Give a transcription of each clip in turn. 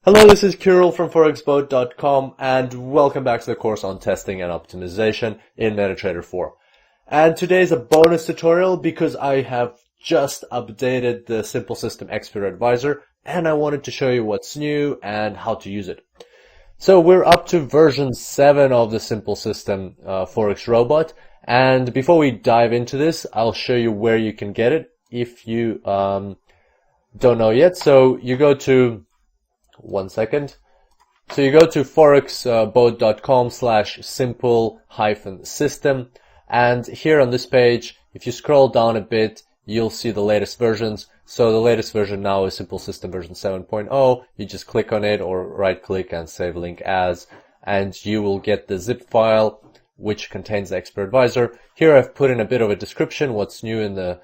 Hello, this is Kirill from forexboat.com and welcome back to the course on testing and optimization in MetaTrader 4. And today is a bonus tutorial because I have just updated the Simple System Expert Advisor and I wanted to show you what's new and how to use it. So we're up to version 7 of the Simple System Forex Robot, and before we dive into this, I'll show you where you can get it if you don't know yet. So you go to So you go to forexboat.com/simple-system, and here on this page, if you scroll down a bit, you'll see the latest versions. So the latest version now is Simple System version 7.0. You just click on it or right click and save link as, and you will get the zip file which contains the Expert Advisor. Here I've put in a bit of a description, what's new in the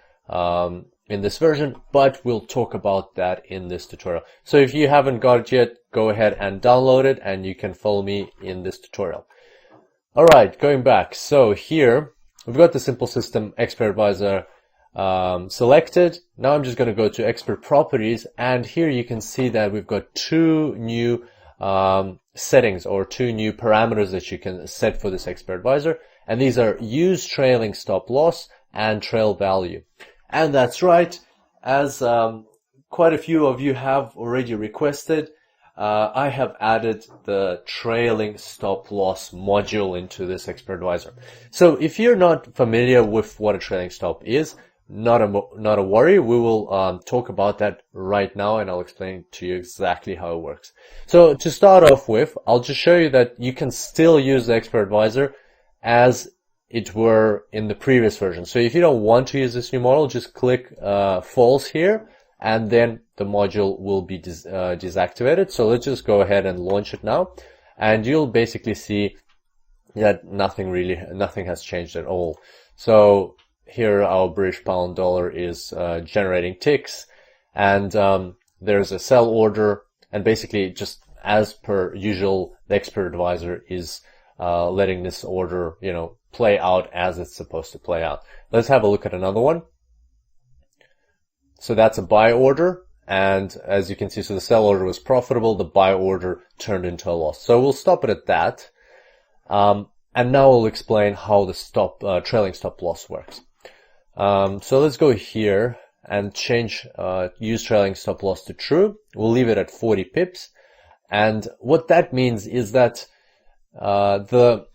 in this version, but we'll talk about that in this tutorial. So if you haven't got it yet, go ahead and download it and you can follow me in this tutorial. Alright, going back. So here, we've got the Simple System Expert Advisor selected. Now I'm just going to go to Expert Properties, and here you can see that we've got two new settings or two new parameters that you can set for this Expert Advisor, and these are Use Trailing Stop Loss and Trail Value. And that's right, as quite a few of you have already requested, I have added the trailing stop loss module into this Expert Advisor. So if you're not familiar with what a trailing stop is, not a worry. We will talk about that right now, and I'll explain to you exactly how it works. So to start off with, I'll just show you that you can still use the Expert Advisor as it were in the previous version. So if you don't want to use this new model, just click false here, and then the module will be deactivated. So let's just go ahead and launch it now, and you'll basically see that nothing has changed at all. So here our British pound dollar is generating ticks, and there's a sell order, and basically just as per usual, the Expert Advisor is letting this order, play out as it's supposed to play out. Let's have a look at another one. So that's a buy order, and as you can see, so the sell order was profitable, the buy order turned into a loss. So we'll stop it at that. And now we'll explain how the trailing stop loss works. So let's go here and change use trailing stop loss to true. We'll leave it at 40 pips. And what that means is that the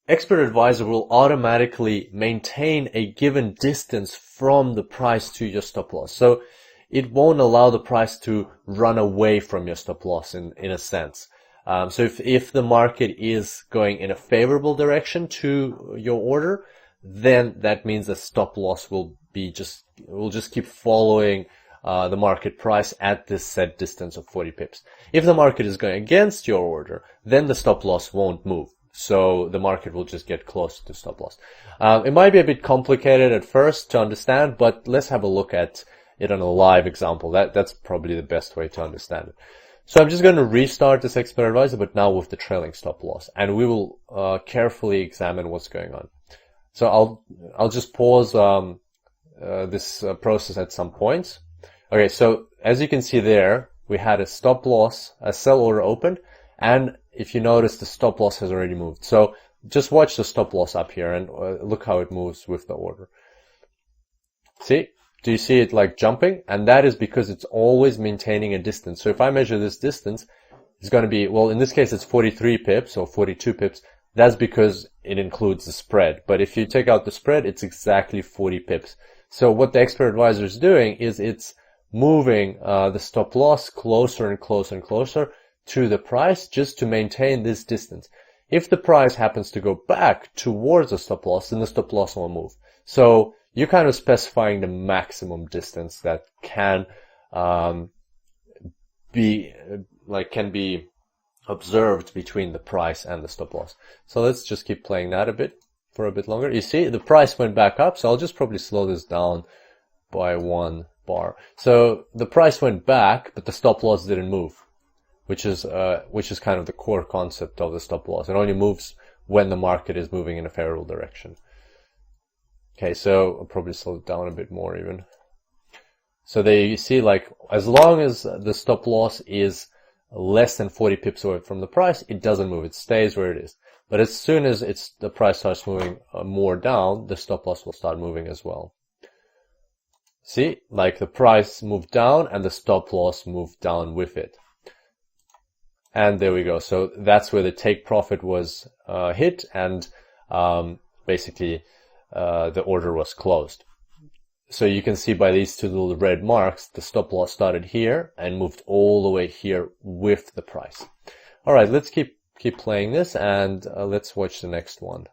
Expert Advisor will automatically maintain a given distance from the price to your stop loss. So it won't allow the price to run away from your stop loss in a sense. So if the market is going in a favorable direction to your order, then that means the stop loss will just keep following the market price at this set distance of 40 pips. If the market is going against your order, then the stop loss won't move. So the market will just get close to stop loss. It might be a bit complicated at first to understand, but let's have a look at it on a live example. That's probably the best way to understand it. So I'm just going to restart this Expert Advisor, but now with the trailing stop loss, and we will carefully examine what's going on. So I'll just pause this process at some points. Okay, so as you can see there, we had a stop loss, a sell order opened, and if you notice, the stop loss has already moved. So just watch the stop loss up here and look how it moves with the order. See? Do you see it like jumping? And that is because it's always maintaining a distance. So if I measure this distance, it's going to be, well, in this case, it's 43 pips or 42 pips. That's because it includes the spread. But if you take out the spread, it's exactly 40 pips. So what the Expert Advisor is doing is it's moving the stop loss closer and closer and closer to the price just to maintain this distance. If the price happens to go back towards the stop loss, then the stop loss will move. So you're kind of specifying the maximum distance that can be observed between the price and the stop loss. So let's just keep playing that for a bit longer. You see, the price went back up, so I'll just probably slow this down by 1 bar. So the price went back, but the stop loss didn't move, which is kind of the core concept of the stop loss. It only moves when the market is moving in a favorable direction. Okay, so I'll probably slow it down a bit more even. So there you see, like, as long as the stop loss is less than 40 pips away from the price, it doesn't move. It stays where it is. But as soon as the price starts moving more down, the stop loss will start moving as well. See, like the price moved down and the stop loss moved down with it. And there we go. So that's where the take profit was hit, and basically the order was closed. So you can see by these two little red marks, the stop loss started here and moved all the way here with the price. All right, let's keep playing this, and let's watch the next one.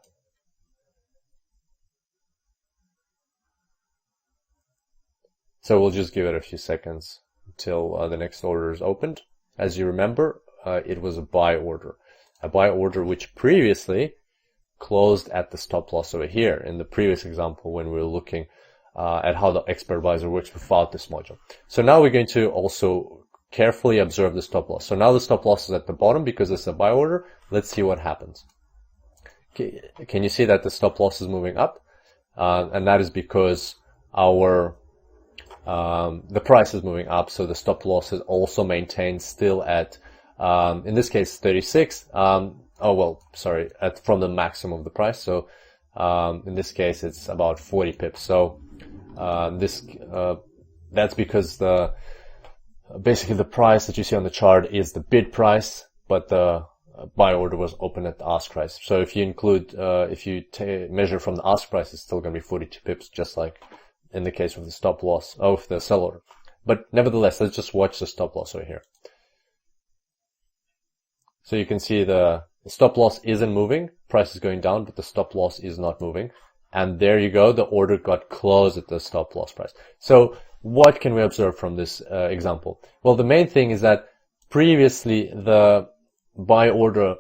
So we'll just give it a few seconds until the next order is opened. As you remember, it was a buy order which previously closed at the stop loss over here in the previous example when we were looking at how the expert advisor works without this module. So now we're going to also carefully observe the stop loss. So now the stop loss is at the bottom because it's a buy order. Let's see what happens. Okay, can you see that the stop loss is moving up? And that is because the price is moving up, so the stop loss is also maintained still at, in this case, 36. From the maximum of the price. So in this case, it's about 40 pips. So that's because basically the price that you see on the chart is the bid price, but the buy order was open at the ask price. So if you include, measure from the ask price, it's still going to be 42 pips, just like in the case of the stop loss of the sell order. But nevertheless, let's just watch the stop loss over here. So you can see the stop loss isn't moving, price is going down, but the stop loss is not moving. And there you go, the order got closed at the stop loss price. So what can we observe from this example? Well, the main thing is that previously the buy order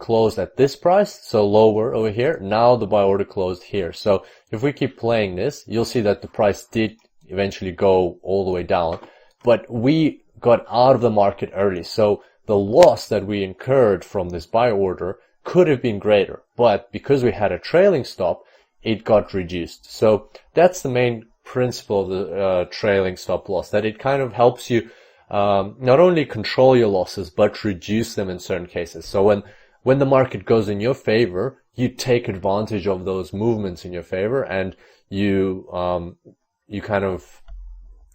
closed at this price, so lower over here. Now the buy order closed here. So if we keep playing this, you'll see that the price did eventually go all the way down, but we got out of the market early. So the loss that we incurred from this buy order could have been greater, but because we had a trailing stop, it got reduced. So that's the main principle of the trailing stop loss, that it kind of helps you not only control your losses, but reduce them in certain cases. So when the market goes in your favor, you take advantage of those movements in your favor, and you kind of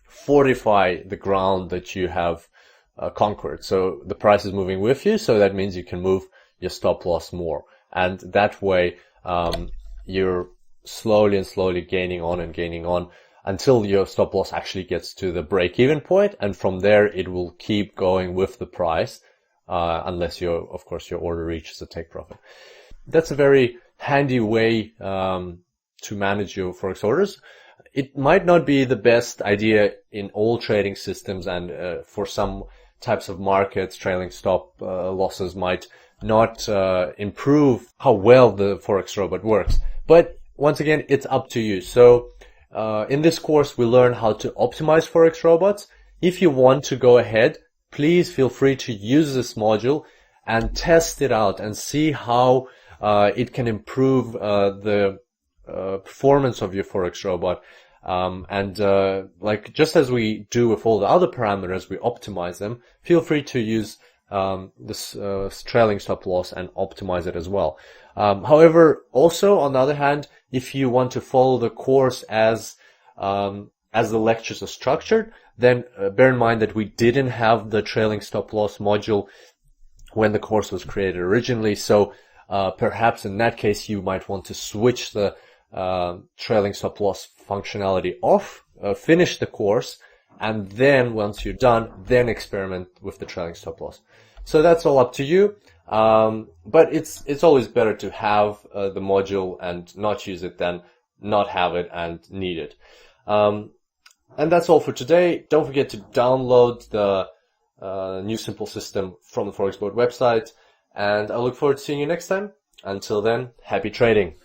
fortify the ground that you have conquered. So the price is moving with you, so that means you can move your stop loss more. And that way, you're slowly and slowly gaining on until your stop loss actually gets to the break-even point, and from there it will keep going with the price, unless of course your order reaches a take profit. That's a very handy way to manage your forex orders. It might not be the best idea in all trading systems, and for some types of markets, trailing stop losses might not improve how well the forex robot works. But once again, it's up to you. So in this course, we learn how to optimize forex robots. If you want to go ahead, please feel free to use this module and test it out and see how it can improve the performance of your forex robot. Like just as we do with all the other parameters, we optimize them. Feel free to use this trailing stop loss and optimize it as well. However, also on the other hand, if you want to follow the course as the lectures are structured, then bear in mind that we didn't have the trailing stop loss module when the course was created originally. So perhaps in that case, you might want to switch the trailing stop loss functionality off, finish the course, and then once you're done, then experiment with the trailing stop loss. So that's all up to you. But it's always better to have the module and not use it than not have it and need it. And that's all for today. Don't forget to download the new simple system from the Forex Board website, and I look forward to seeing you next time. Until then, happy trading.